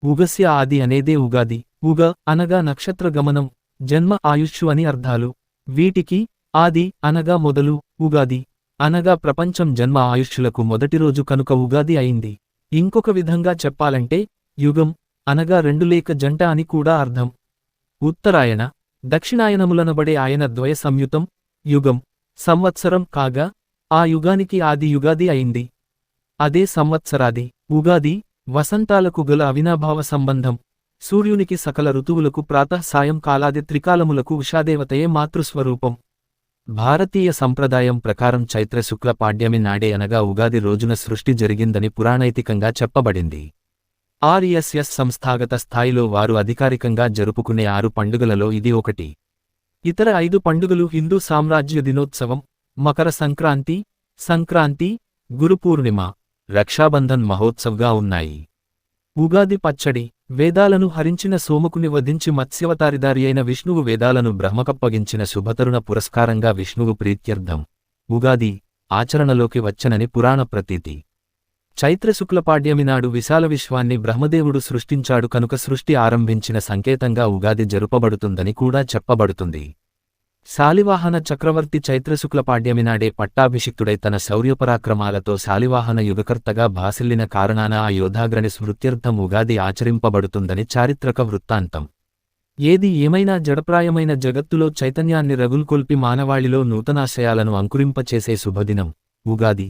ఉగస్య ఆది అనేదే ఉగాది. ఉగ అనగా నక్షత్ర గమనం, జన్మ ఆయుష్షు అని అర్థాలు. వీటికి ఆది అనగా మొదలు, ఉగాది అనగా ప్రపంచం జన్మ ఆయుష్షులకు మొదటి రోజు కనుక ఉగాది అయింది. ఇంకొక విధంగా చెప్పాలంటే యుగం అనగా రెండు లేక జంట అని కూడా అర్థం. ఉత్తరాయణ, దక్షిణాయనములనబడే ఆయన ద్వయ సంయుతం యుగం సంవత్సరం కాగా ఆ యుగానికి ఆది యుగాది అయింది. అదే సంవత్సరాది. ఉగాది వసంతాలకు గల అవినాభావ సంబంధం. సూర్యునికి సకల ఋతువులకు ప్రాతః సాయం కాలాది త్రికాలములకు ఉషాదేవతయే మాతృస్వరూపం. భారతీయ సంప్రదాయం ప్రకారం చైత్ర శుక్ల పాడ్యమి నాడే అనగా ఉగాది రోజున సృష్టి జరిగిందని పురాణైతికంగా చెప్పబడింది. ఆర్ఎస్ఎస్ సంస్థాగత స్థాయిలో వారు అధికారికంగా జరుపుకునే 6 పండుగలలో ఇది ఒకటి. ఇతర 5 పండుగలు హిందూ సామ్రాజ్య దినోత్సవం, మకర సంక్రాంతి, సంక్రాంతి, గురుపూర్ణిమ, రక్షాబంధన్ మహోత్సవ్గా ఉన్నాయి. ఉగాది పచ్చడి. వేదాలను హరించిన సోమకుని వధించి మత్స్యవతారిదారి అయిన విష్ణువు వేదాలను బ్రహ్మకప్పగించిన శుభతరుణ పురస్కారంగా విష్ణువు ప్రీత్యర్థం ఉగాది ఆచరణలోకి వచ్చనని పురాణ ప్రతీతి. చైత్రశుక్లపాడ్యమి నాడు విశాల విశ్వాన్ని బ్రహ్మదేవుడు సృష్టించాడు కనుక సృష్టి ఆరంభించిన సంకేతంగా ఉగాది జరుపబడుతుందని కూడా చెప్పబడుతుంది. శాలివాహన చక్రవర్తి చైత్రశుక్లపాడ్యమి నాడే పట్టాభిషిక్తుడై తన శౌర్యపరాక్రమాలతో శాలివాహన యుగకర్తగా భాసిల్లిన కారణాన ఆ యోధాగ్రని స్మృత్యర్థం ఉగాది ఆచరింపబడుతుందని చారిత్రక వృత్తాంతం. ఏది ఏమైనా జడప్రాయమైన జగత్తులో చైతన్యాన్ని రగుల్కొల్పి మానవాళిలో నూతనాశయాలను అంకురింపచేసే శుభదినం ఉగాది.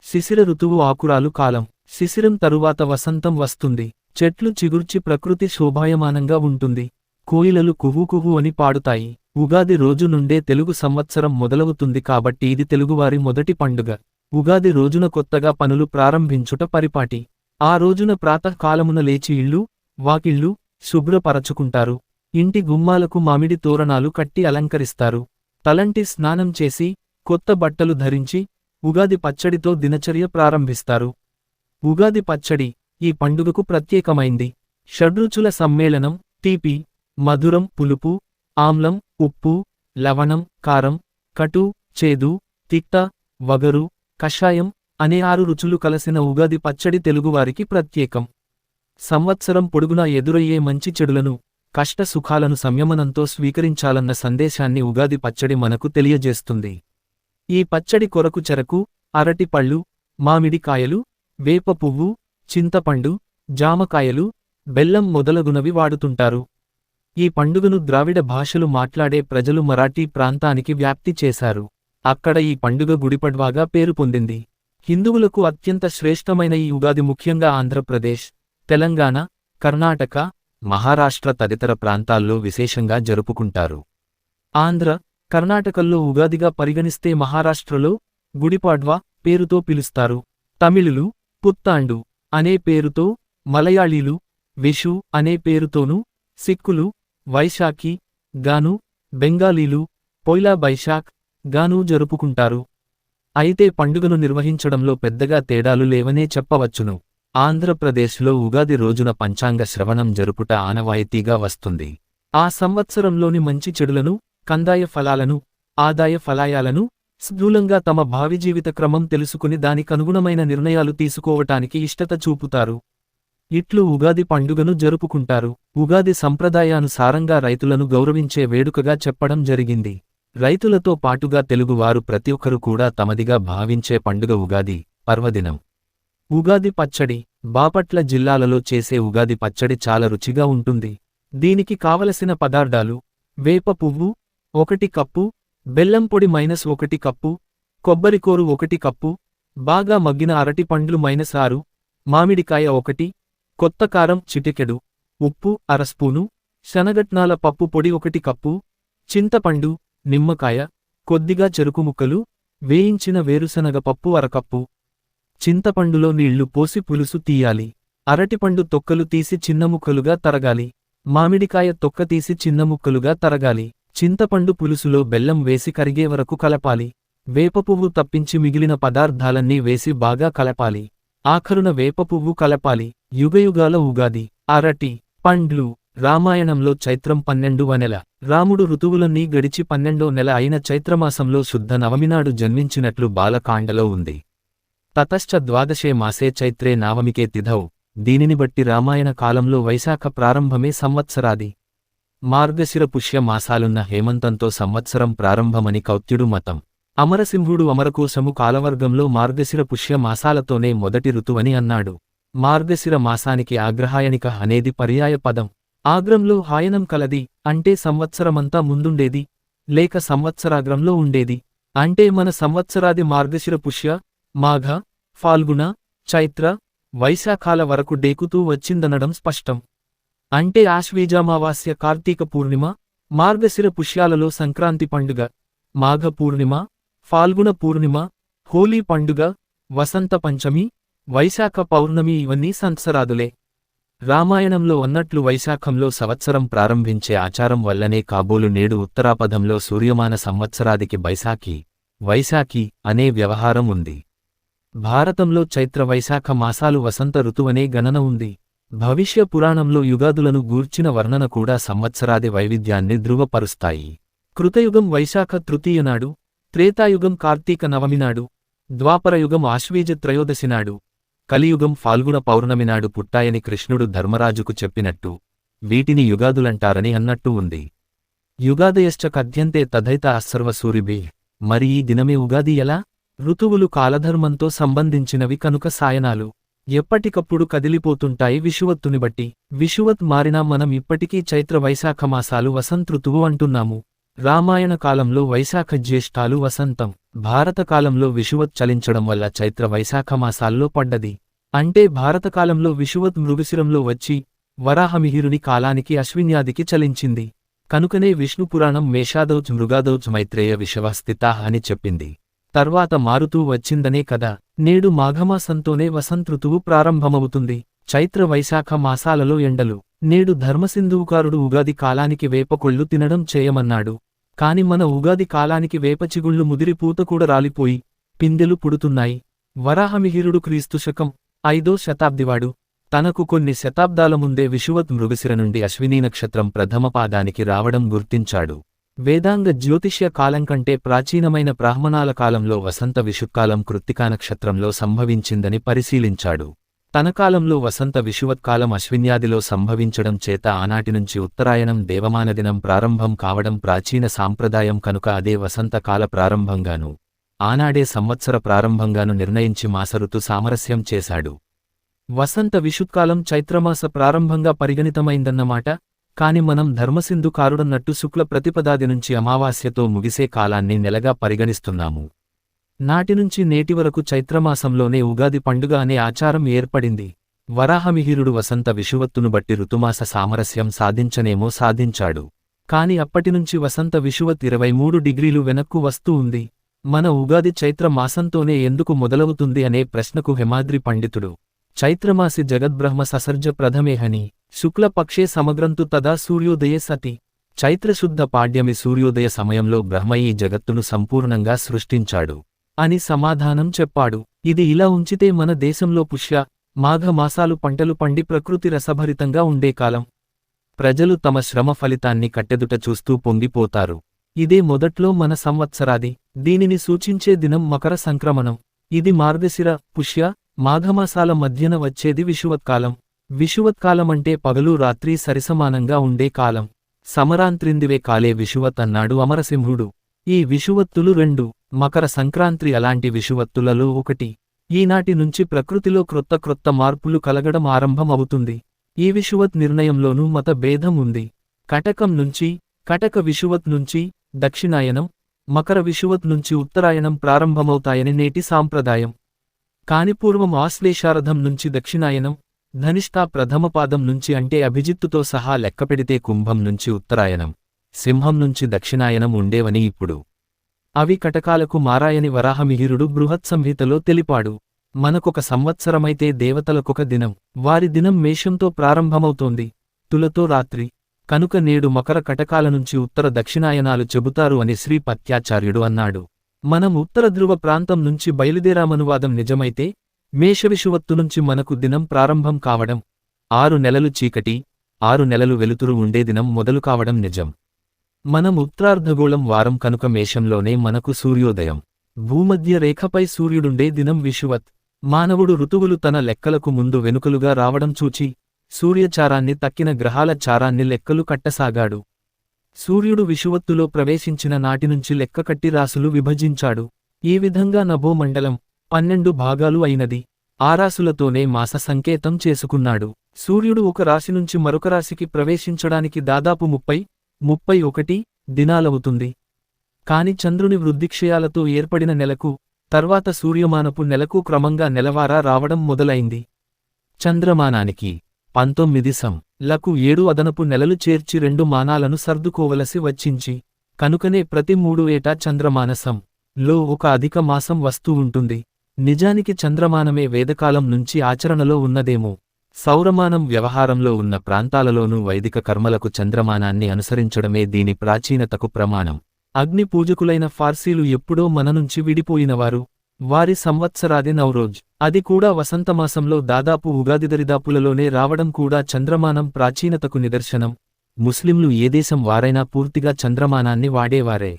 శిశిర ఋతువు ఆకురాలు కాలం. శిశిరం తరువాత వసంతం వస్తుంది. చెట్లు చిగుర్చి ప్రకృతి శోభాయమానంగా ఉంటుంది. కోయిలలు కుహూ అని పాడుతాయి. ఉగాది రోజు నుండే తెలుగు సంవత్సరం మొదలవుతుంది కాబట్టి ఇది తెలుగువారి మొదటి పండుగ. ఉగాది రోజున కొత్తగా పనులు ప్రారంభించుట పరిపాటి. ఆ రోజున ప్రాతఃకాలమున లేచి ఇళ్ళు, వాకిళ్ళు శుభ్రపరచుకుంటారు. ఇంటి గుమ్మాలకు మామిడి తోరణాలు కట్టి అలంకరిస్తారు. తలంటి స్నానం చేసి కొత్త బట్టలు ధరించి ఉగాది పచ్చడితో దినచర్య ప్రారంభిస్తారు. ఉగాది పచ్చడి ఈ పండుగకు ప్రత్యేకమైంది. షడ్రుచుల సమ్మేళనం. తీపి, మధురం, పులుపు, ఆమ్లం, ఉప్పు, లవణం, కారం, కటు, చేదు, తిక్త, వగరు, కషాయం అనే 6 రుచులు కలసిన ఉగాది పచ్చడి తెలుగువారికి ప్రత్యేకం. సంవత్సరం పొడుగునా ఎదురయ్యే మంచి చెడులను, కష్ట సుఖాలను సంయమనంతో స్వీకరించాలన్న సందేశాన్ని ఉగాది పచ్చడి మనకు తెలియజేస్తుంది. ఈ పచ్చడి కొరకు చెరకు, అరటిపళ్ళు, మామిడికాయలు, వేప పువ్వు, చింతపండు, జామకాయలు, బెల్లం మొదలగునవి వాడుతుంటారు. ఈ పండుగను ద్రావిడ భాషలు మాట్లాడే ప్రజలు మరాఠీ ప్రాంతానికి వ్యాప్తి చేశారు. అక్కడ ఈ పండుగ గుడిపడ్వాగా పేరు పొందింది. హిందువులకు అత్యంత శ్రేష్టమైన ఈ ఉగాది ముఖ్యంగా ఆంధ్రప్రదేశ్, తెలంగాణ, కర్ణాటక, మహారాష్ట్ర తదితర ప్రాంతాల్లో విశేషంగా జరుపుకుంటారు. ఆంధ్ర, కర్ణాటకల్లో ఉగాదిగా పరిగణిస్తే మహారాష్ట్రలో గుడిపాడ్వా పేరుతో పిలుస్తారు. తమిళులు పుత్తాండు అనే పేరుతో, మలయాళీలు విషు అనే పేరుతోనూ, సిక్కులు వైశాఖి గాను, బెంగాలీలు పొయిలా బైశాఖ్ గాను జరుపుకుంటారు. అయితే పండుగను నిర్వహించడంలో పెద్దగా తేడాలు లేవనే చెప్పవచ్చును. ఆంధ్రప్రదేశ్లో ఉగాది రోజున పంచాంగ శ్రవణం జరుపుట ఆనవాయితీగా వస్తుంది. ఆ సంవత్సరంలోని మంచి చెడులను, కందాయ ఫలాలను, ఆదాయ ఫలాయాలను స్థూలంగా తమ భావి జీవిత క్రమం తెలుసుకుని దానికనుగుణమైన నిర్ణయాలు తీసుకోవటానికి ఇష్టత చూపుతారు. ఇట్లు ఉగాది పండుగను జరుపుకుంటారు. ఉగాది సంప్రదాయానుసారంగా రైతులను గౌరవించే వేడుకగా చెప్పడం జరిగింది. రైతులతో పాటుగా తెలుగువారు ప్రతి ఒక్కరు కూడా తమదిగా భావించే పండుగ ఉగాది పర్వదినం. ఉగాది పచ్చడి. బాపట్ల జిల్లాలలో చేసే ఉగాది పచ్చడి చాలా రుచిగా ఉంటుంది. దీనికి కావలసిన పదార్థాలు: వేప పువ్వు 1 కప్పు, బెల్లం పొడి -1 కప్పు, కొబ్బరికోరు 1 కప్పు, బాగా మగ్గిన అరటిపండ్లు -6, మామిడికాయ 1, కొత్త కారం చిటికెడు, ఉప్పు అర స్పూను, శనగట్నాల పప్పు పొడి 1 కప్పు, చింతపండు, నిమ్మకాయ, కొద్దిగా చెరుకు ముక్కలు, వేయించిన వేరుశనగ పప్పు అరకప్పు. చింతపండులో నీళ్లు పోసి పులుసు తీయాలి. అరటిపండు తొక్కలు తీసి చిన్న ముక్కలుగా తరగాలి. మామిడికాయ తొక్క తీసి చిన్న ముక్కలుగా తరగాలి. చింతపండు పులుసులో బెల్లం వేసి కరిగే వరకు కలపాలి. వేపపువ్వు తప్పించి మిగిలిన పదార్థాలన్నీ వేసి బాగా కలపాలి. ఆఖరున వేపపువ్వు కలపాలి. యుగయుగాల ఉగాది. అరటి పండ్లు. రామాయణంలో చైత్రం 12వ నెల. రాముడు ఋతువులన్నీ గడిచి 12వ నెల అయిన చైత్రమాసంలో శుద్ధ నవమినాడు జన్మించినట్లు బాలకాండలో ఉంది. తతశ్చ ద్వాదశే మాసే చైత్రే నావమికే తిథౌ దీనిని బట్టి రామాయణ కాలంలో వైశాఖ ప్రారంభమే సంవత్సరాది. మార్గశిర పుష్య మాసాలున్న హేమంతంతో సంవత్సరం ప్రారంభమని కౌత్యుడు మతం. అమరసింహుడు అమరకోశము కాలవర్గంలో మార్గశిర పుష్య మాసాలతోనే మొదటి ఋతువని అన్నాడు. మార్గశిర మాసానికి ఆగ్రహాయనిక అనేది పర్యాయ పదం. ఆగ్రంలో హాయనం కలది అంటే సంవత్సరమంతా ముందుండేది, లేక సంవత్సరాగ్రంలో ఉండేది. అంటే మన సంవత్సరాది మార్గశిర పుష్య, మాఘ, ఫాల్గుణ, చైత్ర, వైశాఖాల వరకు డేకుతూ వచ్చిందనడం స్పష్టం. అంటే ఆశ్వీజామావాస్య కార్తీక పూర్ణిమ, మార్గశిర పుష్యాలలో సంక్రాంతి పండుగ, మాఘ పూర్ణిమ, ఫాల్గుణ పూర్ణిమ, హోలీ పండుగ, వసంత పంచమి, వైశాఖ పౌర్ణమి ఇవన్నీ సంత్సరాదులే. రామాయణంలో అన్నట్లు వైశాఖంలో సంవత్సరం ప్రారంభించే ఆచారం వల్లనే కాబోలు నేడు ఉత్తరాపథంలో సూర్యమాన సంవత్సరాదికి వైశాఖి అనే వ్యవహారం ఉంది. భారతంలో చైత్ర వైశాఖ మాసాలు వసంత ఋతువనే గణన ఉంది. భవిష్య పురాణంలో యుగాదులను గూర్చిన వర్ణన కూడా సంవత్సరాది వైవిధ్యాన్ని ధృవపరుస్తాయి. కృతయుగం వైశాఖ తృతీయనాడు, త్రేతాయుగం కార్తీక నవమినాడు, ద్వాపరయుగం ఆశ్వీజ త్రయోదశినాడు, కలియుగం ఫాల్గుణ పౌర్ణమినాడు పుట్టాయని కృష్ణుడు ధర్మరాజుకు చెప్పినట్టు వీటిని యుగాదులంటారని అన్నట్టు ఉంది. యుగాదయశ్చ కథ్యంతే తథైత అస్సర్వసూరిభి. మరి ఈ దినమే ఉగాది ఎలా? ఋతువులు కాలధర్మంతో సంబంధించినవి కనుక సాయనాలు ఎప్పటికప్పుడు కదిలిపోతుంటాయి విషువత్తుని బట్టి. విషువత్ మారినా మనం ఇప్పటికీ చైత్ర వైశాఖ మాసాలు వసంతృతువు అంటున్నాము. రామాయణ కాలంలో వైశాఖ జ్యేష్ఠాలు వసంతం, భారతకాలంలో విషువత్ చలించడం వల్ల చైత్ర వైశాఖ మాసాల్లో పడ్డది. అంటే భారతకాలంలో విషువత్ మృగశిరంలో వచ్చి వరాహమిహిరుని కాలానికి అశ్విన్యాదికి చలించింది. కనుకనే విష్ణుపురాణం మేషాదౌచ్ మృగాదౌచ్ మైత్రేయ విషవ స్థితాః అని చెప్పింది. తర్వాత మారుతూ వచ్చిందనే కదా. నేడు మాఘమాసంతోనే వసంతృతువు ప్రారంభమవుతుంది. చైత్ర వైశాఖ మాసాలలో ఎండలు. నేడు ధర్మసింధువుకారుడు ఉగాది కాలానికి వేపకొళ్ళు తినడం చేయమన్నాడు. కాని మన ఉగాది కాలానికి వేపచిగుళ్ళు ముదిరి పూత కూడా రాలిపోయి పిందెలు పుడుతున్నాయి. వరాహమిహిరుడు క్రీస్తుశకం 5వ శతాబ్దివాడు. తనకు కొన్ని శతాబ్దాల ముందే విషువత్ మృగశిర నుండి అశ్వినీ నక్షత్రం ప్రథమపాదానికి రావడం గుర్తించాడు. వేదాంగ జ్యోతిష్య కాలం కంటే ప్రాచీనమైన బ్రాహ్మణాల కాలంలో వసంత విషుక్కాలం కృత్తికా నక్షత్రంలో సంభవించిందని పరిశీలించాడు. తన కాలంలో వసంత విషువత్కాలం అశ్విన్యాదిలో సంభవించడం చేత ఆనాటినుంచి ఉత్తరాయణం దేవమానదినం ప్రారంభం కావడం ప్రాచీన సాంప్రదాయం కనుక అదే వసంతకాల ప్రారంభంగాను ఆనాడే సంవత్సర ప్రారంభంగాను నిర్ణయించి మాసఋతు సామరస్యం చేశాడు. వసంత విషుత్కాలం చైత్రమాస ప్రారంభంగా పరిగణితమైందన్నమాట. కాని మనం ధర్మసింధు కారుడన్నట్టు శుక్ల ప్రతిపదాది నుంచి అమావాస్యతో ముగిసే కాలాన్ని నెలగా పరిగణిస్తున్నాము. నాటినుంచి నేటి వరకు చైత్రమాసంలోనే ఉగాది పండుగ అనే ఆచారం ఏర్పడింది. వరాహమిహిరుడు వసంత విషువత్తును బట్టి ఋతుమాస సామరస్యం సాధించనేమో సాధించాడు. కాని అప్పటినుంచి వసంత విషువత్ 23 డిగ్రీలు వెనక్కు వస్తూ ఉంది. మన ఉగాది చైత్ర మాసంతోనే ఎందుకు మొదలవుతుంది అనే ప్రశ్నకు హేమాద్రి పండితుడు చైత్రమాసి జగద్బ్రహ్మ ససర్జ ప్రథమేహని శుక్లపక్షే సమగ్రంతు తదా సూర్యోదయే సతి. చైత్రశుద్ధ పాడ్యమి సూర్యోదయ సమయంలో బ్రహ్మ ఈ జగత్తును సంపూర్ణంగా సృష్టించాడు అని సమాధానం చెప్పాడు. ఇది ఇలా ఉంచితే మన దేశంలో పుష్య, మాఘ మాసాలు పంటలు పండి ప్రకృతి రసభరితంగా ఉండే కాలం. ప్రజలు తమ శ్రమ ఫలితాన్ని కట్టెదుట చూస్తూ పొంగిపోతారు. ఇదే మొదట్లో మన సంవత్సరాది. దీనిని సూచించే దినం మకర సంక్రమణం. ఇది మార్గశిర, పుష్య, మాఘమాసాల మధ్యన వచ్చేది విషువత్కాలం. విషువత్కాలమంటే పగలు రాత్రి సరిసమానంగా ఉండే కాలం. సమరాంత్రిందివే కాలే విషువత్ అన్నాడు అమరసింహుడు. ఈ విషువత్తులు 2, మకర సంక్రాంతి అలాంటి విషువత్తులలో ఒకటి. ఈనాటి నుంచి ప్రకృతిలో క్రొత్త మార్పులు కలగడం ఆరంభం అవుతుంది. ఈ విషువత్ నిర్ణయంలోనూ మత భేదం ఉంది. కటకం నుంచి, కటక విషువత్ నుంచి దక్షిణాయనం, మకర విషువత్ నుంచి ఉత్తరాయణం ప్రారంభమవుతాయని నేటి సాంప్రదాయం. కాని పూర్వం ఆశ్లేషారథం నుంచి దక్షిణాయనం, ధనిష్టా ప్రథమపాదం నుంచి అంటే అభిజిత్తుతో సహా లెక్కపెడితే కుంభం నుంచి ఉత్తరాయణం, సింహం నుంచి దక్షిణాయనం ఉండేవని ఇప్పుడు అవి కటకాలకు మారాయని వరాహమిహిరుడు బృహత్సంహితలో తెలిపాడు. మనకొక సంవత్సరమైతే దేవతలకొక దినం. వారి దినం మేషంతో ప్రారంభమవుతోంది, తులతో రాత్రి. కనుక నేడు మకర కటకాల నుంచి ఉత్తర దక్షిణాయనాలు చెబుతారు అని శ్రీ పత్యాచార్యుడు అన్నాడు. మనం ఉత్తర ధ్రువ ప్రాంతం నుంచి బయలుదేరామనువాదం నిజమైతే మేషవిషువత్తు నుంచి మనకు దినం ప్రారంభం కావడం, 6 నెలలు చీకటి, 6 నెలలు వెలుతురు ఉండే దినం మొదలు కావడం నిజం. మనం ఉత్తరార్ధగోళం వారం కనుక మేషంలోనే మనకు సూర్యోదయం. భూమధ్య రేఖపై సూర్యుడుండే దినం విషువత్. మానవుడు ఋతువులు తన లెక్కలకు ముందు వెనుకలుగా రావడం చూచి సూర్యచారాన్ని తక్కిన గ్రహాల చారాన్ని లెక్కలు కట్టసాగాడు. సూర్యుడు విషువత్తులో ప్రవేశించిన నాటినుంచి లెక్కకట్టి రాసులు విభజించాడు. ఈ విధంగా నభోమండలం 12 భాగాలు అయినది. ఆ రాసులతోనే మాస సంకేతం చేసుకున్నాడు. సూర్యుడు ఒక రాశి నుంచి మరొక రాశికి ప్రవేశించడానికి దాదాపు 30-31 దినాలవుతుంది. కాని చంద్రుని వృద్ధిక్షయాలతో ఏర్పడిన నెలకు, తర్వాత సూర్యమానపు నెలకు క్రమంగా నెలవారా రావడం మొదలైంది. చంద్రమానానికి 19 లకు 7 అదనపు నెలలు చేర్చి 2 మానాలను సర్దుకోవలసి వచ్చించి, కనుకనే ప్రతి 3 ఏటా చంద్రమానసం లో ఒక అధిక మాసం వస్తూ ఉంటుంది. నిజానికి చంద్రమానమే వేదకాలం నుంచి ఆచరణలో ఉన్నదేమో. సౌరమానం వ్యవహారంలో ఉన్న ప్రాంతాలలోనూ వైదిక కర్మలకు చంద్రమానాన్ని అనుసరించడమే దీని ప్రాచీనతకు ప్రమాణం. అగ్ని పూజకులైన ఫార్సీలు ఎప్పుడో మన నుంచి విడిపోయినవారు. వారి సంవత్సరాది నౌరోజ్, అది కూడా వసంతమాసంలో దాదాపు ఉగాది దరిదాపులలోనే రావడం కూడా చంద్రమానం ప్రాచీనతకు నిదర్శనం. ముస్లింలు ఏ దేశం వారైనా పూర్తిగా చంద్రమానాన్ని వాడేవారే.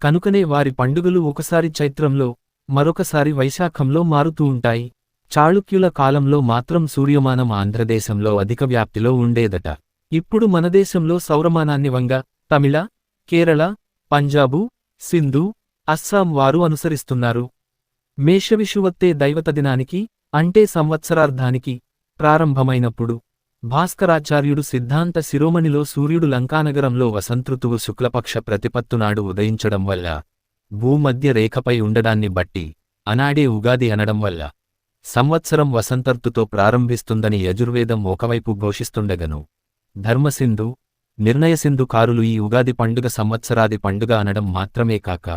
కనుకనే వారి పండుగలు ఒకసారి చైత్రంలో, మరొకసారి వైశాఖంలో మారుతూ ఉంటాయి. చాళుక్యుల కాలంలో మాత్రం సూర్యమానం ఆంధ్రదేశంలో అధిక వ్యాప్తిలో ఉండేదట. ఇప్పుడు మన దేశంలో సౌరమానాన్ని వంగ, తమిళ, కేరళ, పంజాబు, సింధు, అస్సాం వారు అనుసరిస్తున్నారు. మేషవిషువత్తే దైవతదినానికి, అంటే సంవత్సరార్ధానికి ప్రారంభమైనప్పుడు భాస్కరాచార్యుడు సిద్ధాంత శిరోమణిలో సూర్యుడు లంకానగరంలో వసంతృతువు శుక్లపక్ష ప్రతిపత్తునాడు ఉదయించడం వల్ల, భూమధ్య రేఖపై ఉండడాన్ని బట్టి అనాడే ఉగాది అనడం వల్ల సంవత్సరం వసంతర్తుతో ప్రారంభిస్తుందని యజుర్వేదం ఒకవైపు ఘోషిస్తుండగను, ధర్మసింధు, నిర్ణయసింధుకారులు ఈ ఉగాది పండుగ సంవత్సరాది పండుగ అనడం మాత్రమే కాక,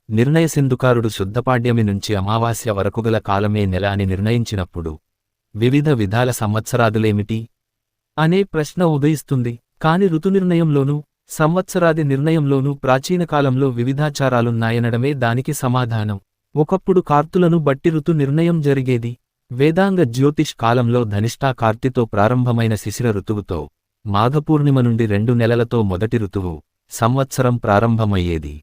నిర్ణయసింధుకారుడు శుద్ధపాడ్యమి నుంచి అమావాస్య వరకుగల కాలమే నెల అని నిర్ణయించినప్పుడు వివిధ విధాల సంవత్సరాదులేమిటి అనే ప్రశ్న ఉదయిస్తుంది. కాని ఋతునిర్ణయంలోనూ, సంవత్సరాది నిర్ణయంలోనూ ప్రాచీనకాలంలో వివిధాచారాలున్నాయనడమే దానికి సమాధానం. ఒకప్పుడు కార్తులను బట్టి ఋతు నిర్ణయం జరిగేది. వేదాంగ జ్యోతిష్ కాలంలో ధనిష్టా కార్తితో ప్రారంభమైన శిశిర ఋతువుతో, మాఘపూర్ణిమ నుండి 2 నెలలతో మొదటి ఋతువు, సంవత్సరం ప్రారంభమయ్యేది.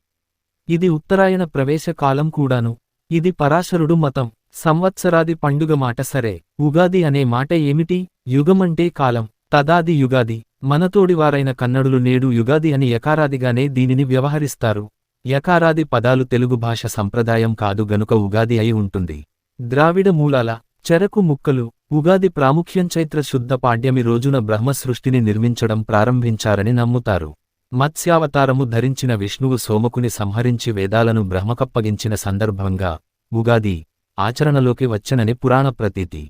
ఇది ఉత్తరాయణ ప్రవేశ కాలం కూడాను. ఇది పరాశరుడు మతం. సంవత్సరాది పండుగ మాట సరే, ఉగాది అనే మాట ఏమిటి? యుగమంటే కాలం, తదాది యుగాది. మనతోడివారైన కన్నడులు నేడు యుగాది అని యకారాదిగానే దీనిని వ్యవహరిస్తారు. యకారాది పదాలు తెలుగు భాష సంప్రదాయం కాదు గనుక ఉగాది అయి ఉంటుంది. ద్రావిడ మూలాల చెరకు ముక్కలు. ఉగాది ప్రాముఖ్యం చైత్ర శుద్ధ పాడ్యమి రోజున బ్రహ్మసృష్టిని నిర్మించడం ప్రారంభించారని నమ్ముతారు. మత్స్యావతారము ధరించిన విష్ణువు సోమకుని సంహరించి వేదాలను బ్రహ్మకప్పగించిన సందర్భంగా ఉగాది ఆచరణలోకి వచ్చనని పురాణ ప్రతీతి.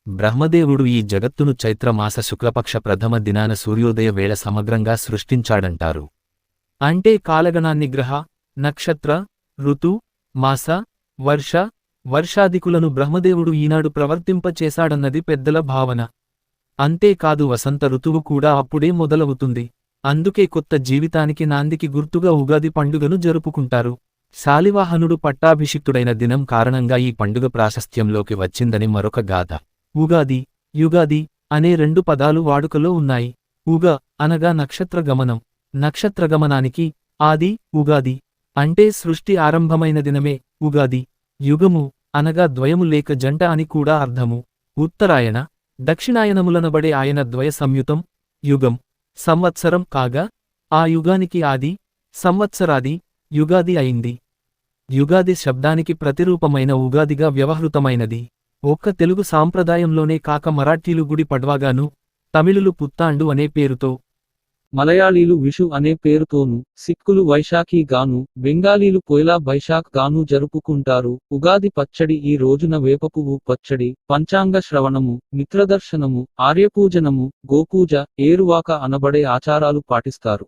బ్రహ్మదేవుడు ఈ జగత్తును చైత్రమాస శుక్లపక్ష ప్రథమ దినాన సూర్యోదయ వేళ సమగ్రంగా సృష్టించాడంటారు. అంటే కాలగణాన్ని గ్రహ, నక్షత్ర, ఋతు, మాస, వర్ష, వర్షాదికులను బ్రహ్మదేవుడు ఈనాడు ప్రవర్తింపచేశాడన్నది పెద్దల భావన. అంతేకాదు వసంత ఋతువు కూడా అప్పుడే మొదలవుతుంది. అందుకే కొత్త జీవితానికి నాందికి గుర్తుగా ఉగాది పండుగను జరుపుకుంటారు. శాలివాహనుడు పట్టాభిషిక్తుడైన దినం కారణంగా ఈ పండుగ ప్రాశస్త్యంలోకి వచ్చిందని మరొక గాథ. ఉగాది, యుగాది అనే 2 పదాలు వాడుకలో ఉన్నాయి. ఉగ అనగా నక్షత్రగమనం. నక్షత్రగమనానికి ఆది, ఉగాది అంటే సృష్టి ఆరంభమైన దినమే ఉగాది. యుగము అనగా ద్వయము లేక జంట అని కూడా అర్థము. ఉత్తరాయణ, దక్షిణాయనములనబడే ఆయన ద్వయ సంయుతం యుగం, సంవత్సరం కాగా ఆ యుగానికి ఆది, సంవత్సరాది, యుగాది అయింది. యుగాది శబ్దానికి ప్రతిరూపమైన ఉగాదిగా వ్యవహృతమైనది. ఒక్క తెలుగు సాంప్రదాయంలోనే కాక మరాఠీలు గుడి పడ్వాగాను, తమిళులు పుత్తాండు అనే పేరుతో, మలయాళీలు విషు అనే పేరుతోనూ, సిక్కులు వైశాఖి గాను, బెంగాలీలు పోయిలా బైశాఖ్ గాను జరుపుకుంటారు. ఉగాది పచ్చడి ఈ రోజున వేపపువ్వు పచ్చడి, పంచాంగ శ్రవణము, మిత్రదర్శనము, ఆర్యపూజనము, గోపూజ, ఏరువాక అనబడే ఆచారాలు పాటిస్తారు.